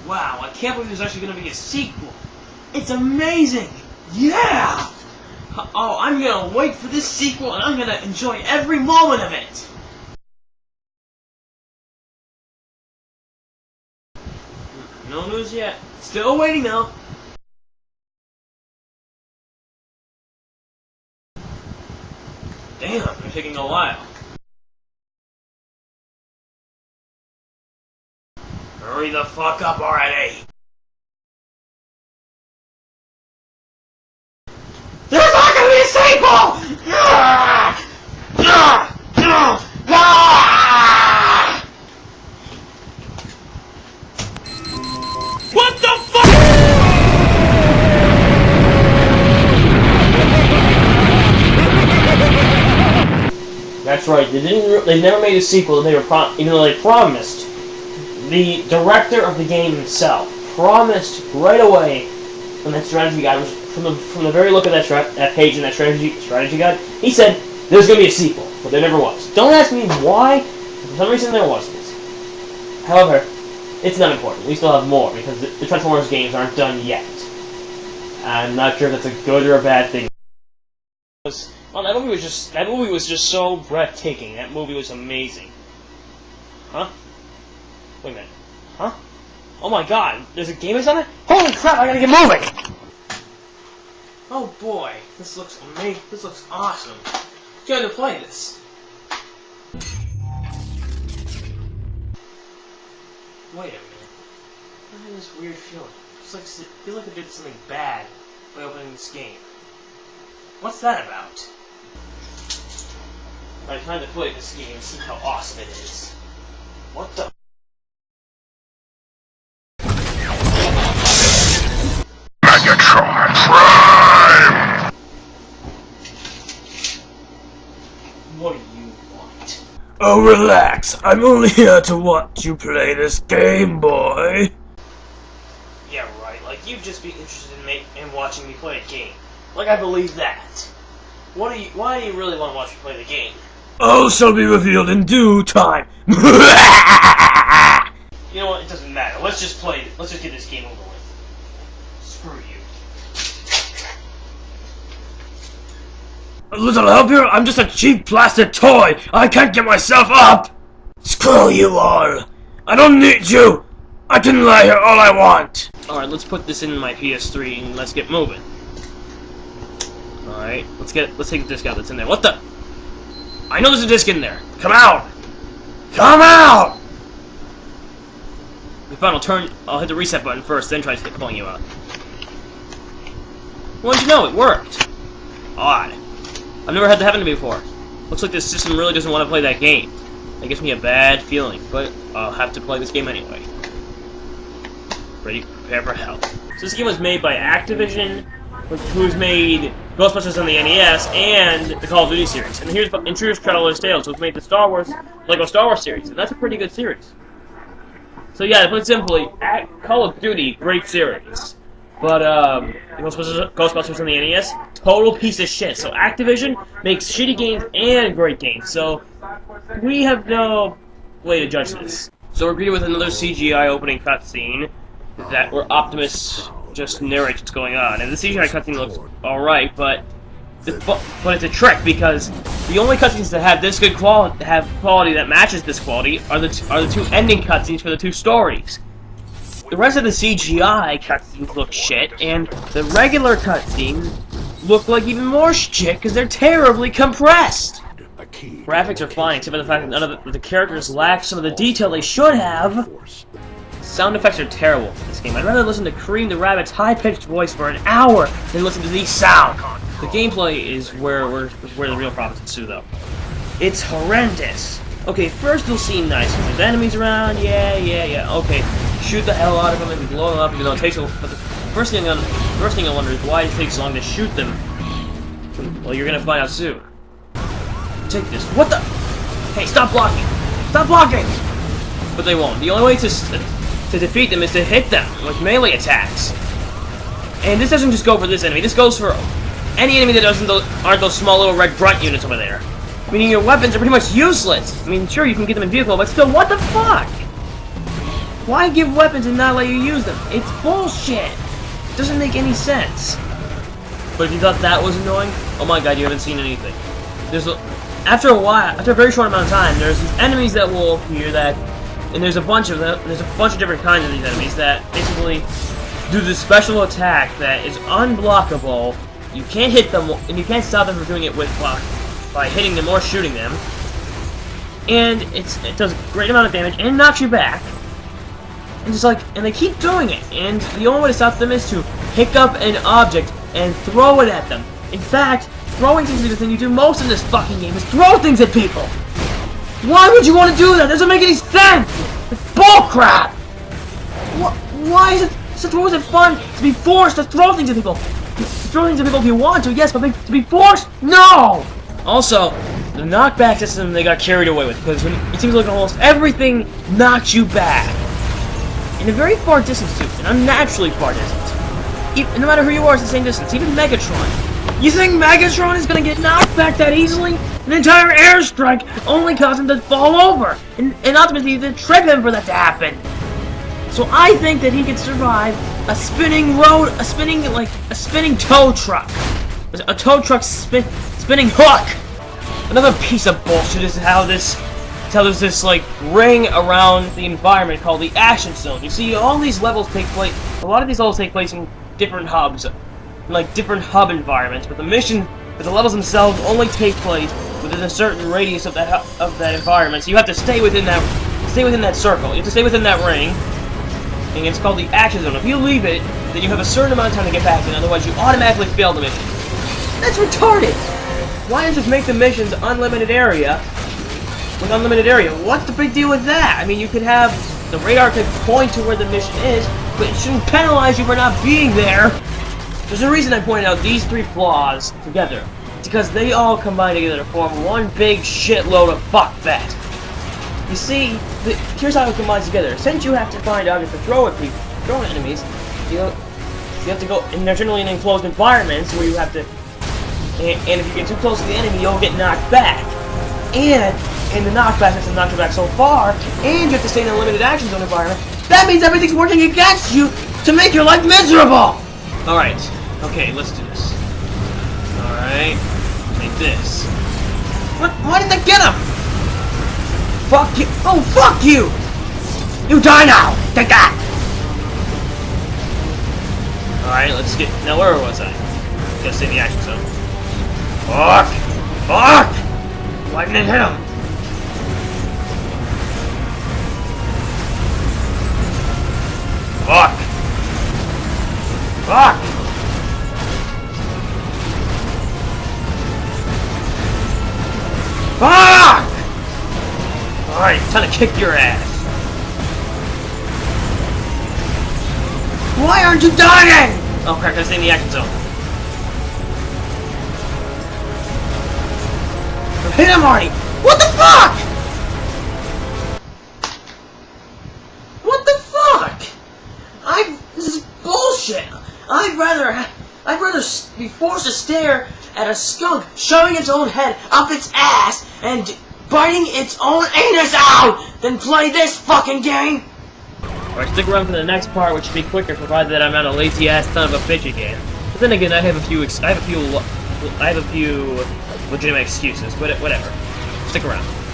Wow, I can't believe there's actually going to be a sequel. It's amazing! Yeah! Oh, I'm going to wait for this sequel and I'm going to enjoy every moment of it! No news yet. Still waiting though. Damn, they're taking a while. Hurry the fuck up already! There's not gonna be a sequel! What the fuck? That's right. They never made a sequel. They were even though they promised. The director of the game himself promised right away when that strategy guide was from the very look of that page in that strategy guide. He said there's gonna be a sequel, but there never was. Don't ask me why. For some reason there wasn't. However, it's not important. We still have more because the Transformers games aren't done yet. I'm not sure if that's a good or a bad thing. Well, that movie was just so breathtaking. That movie was amazing. Huh? Wait a minute. Huh? Oh my god, there's a game that's on it? Holy crap, I gotta get moving! Oh boy, this looks amazing. This looks awesome. Get to play this. Wait a minute. I have this weird feeling. I feel like I did something bad by opening this game. What's that about? Alright, time to play this game and see how awesome it is. What the? What do you want? Oh, relax. I'm only here to watch you play this game, boy. Yeah, right. Like, you'd just be interested in watching me play a game. Like, I believe that. Why do you really want to watch me play the game? All shall be revealed in due time. You know what? It doesn't matter. Let's just play it. Let's just get this game over with. Screw you. A little help here? I'm just a cheap plastic toy. I can't get myself up. Screw you all. I don't need you. I can lie here all I want. Alright, let's put this in my PS3 and let's get moving. Alright, let's take the disc out that's in there. What the? I know there's a disc in there. Come out! Come out! Fine, I'll hit the reset button first, then try to pulling you out. Well, how'd you know? It worked. Odd. I've never had that happen to me before. Looks like this system really doesn't want to play that game. That gives me a bad feeling, but I'll have to play this game anyway. Ready? Prepare for hell. So this game was made by ACTIVISION, who's made Ghostbusters on the NES and the Call of Duty series. And here's Intruder's Traveler's Tales, who's made the Lego Star Wars series, and that's a pretty good series. So yeah, to put it simply, Call of Duty, great series. But, Ghostbusters on the NES, total piece of shit. So Activision makes shitty games and great games. So we have no way to judge this. So we're greeted with another CGI opening cutscene where Optimus just narrates what's going on. And the CGI cutscene looks alright, but it's a trick because the only cutscenes that have this good quality that matches this quality are the two ending cutscenes for the two stories. The rest of the CGI cutscenes look shit, and the regular cutscenes look like even more shit because they're terribly compressed. Graphics are fine, except for the fact that none of the characters lack some of the detail they should have. Sound effects are terrible in this game. I'd rather listen to Cream the Rabbit's high-pitched voice for an hour than listen to these sounds. The gameplay is where the real problems ensue, though. It's horrendous. Okay, first you'll seem nice. There's enemies around, yeah. Okay, shoot the hell out of them and blow them up, even though it takes a while. But the first thing I wonder is why it takes so long to shoot them. Well, you're gonna find out soon. Take this. What the? Hey, stop blocking! Stop blocking! But they won't. The only way to defeat them is to hit them with melee attacks. And this doesn't just go for this enemy. This goes for any enemy that aren't those small little red grunt units over there. Meaning your weapons are pretty much useless. I mean, sure, you can get them in vehicle, but still, what the fuck? Why give weapons and not let you use them? It's bullshit! It doesn't make any sense. But if you thought that was annoying, oh my god, you haven't seen anything. After a while, after a very short amount of time, there's these enemies that will appear and there's a bunch of them, there's a bunch of different kinds of these enemies that basically do this special attack that is unblockable. You can't hit them, and you can't stop them from doing it by hitting them or shooting them. And it does a great amount of damage and knocks you back. And they keep doing it. And the only way to stop them is to pick up an object and throw it at them. In fact, throwing things is the thing you do most in this fucking game, is throw things at people! Why would you want to do that? It doesn't make any sense! It's bullcrap! Why is it fun to be forced to throw things at people? To throw things at people if you want to, yes, but to be forced? No! Also, the knockback system they got carried away with, because it seems like almost everything knocks you back. In a very far distance too, an unnaturally far distance. No matter who you are, it's the same distance. Even Megatron. You think Megatron is gonna get knocked back that easily? An entire airstrike only caused him to fall over, and ultimately to trip him for that to happen. So I think that he could survive a spinning tow truck. A tow truck spinning hook. Another piece of bullshit is how there's this like ring around the environment called the action zone. You see, all these levels take place. A lot of these levels take place in different hubs, like different hub environments. But the levels themselves only take place within a certain radius of that environment. So you have to stay within that circle. You have to stay within that ring, and it's called the action zone. If you leave it, then you have a certain amount of time to get back in. Otherwise, you automatically fail the mission. That's retarded. Why not just make the missions unlimited area? With unlimited area, what's the big deal with that? I mean, you could have the radar could point to where the mission is, but it shouldn't penalize you for not being there. There's a reason I pointed out these three flaws together. It's because they all combine together to form one big shitload of fuckfest. You see, here's how it combines together. Since you have to find objects to throw at people, throw at enemies, you have to go, and they're generally in enclosed environments where you have to, and if you get too close to the enemy, you'll get knocked back. And the knockback system knocks you back so far, and you have to stay in a limited action zone environment. That means everything's working against you to make your life miserable! Alright, okay, let's do this. Alright, take this. What? Why did they get him? Fuck you! Oh, fuck you! You die now! Take that! Alright, let's get... Now, where was I? Gotta stay in the action zone. Fuck! Fuck! Why didn't it hit him? Fuck! Fuck! Fuck! Alright, time to kick your ass. Why aren't you dying? Oh crap, gotta stay in the action zone. Hit him already! What the fuck? What the fuck? This is bullshit. I'd rather be forced to stare at a skunk shoving its own head up its ass and biting its own anus out than play this fucking game. Alright, stick around for the next part, which should be quicker, provided that I'm not a lazy ass son of a bitch again. But then again, I have a few legitimate excuses, but whatever. Stick around.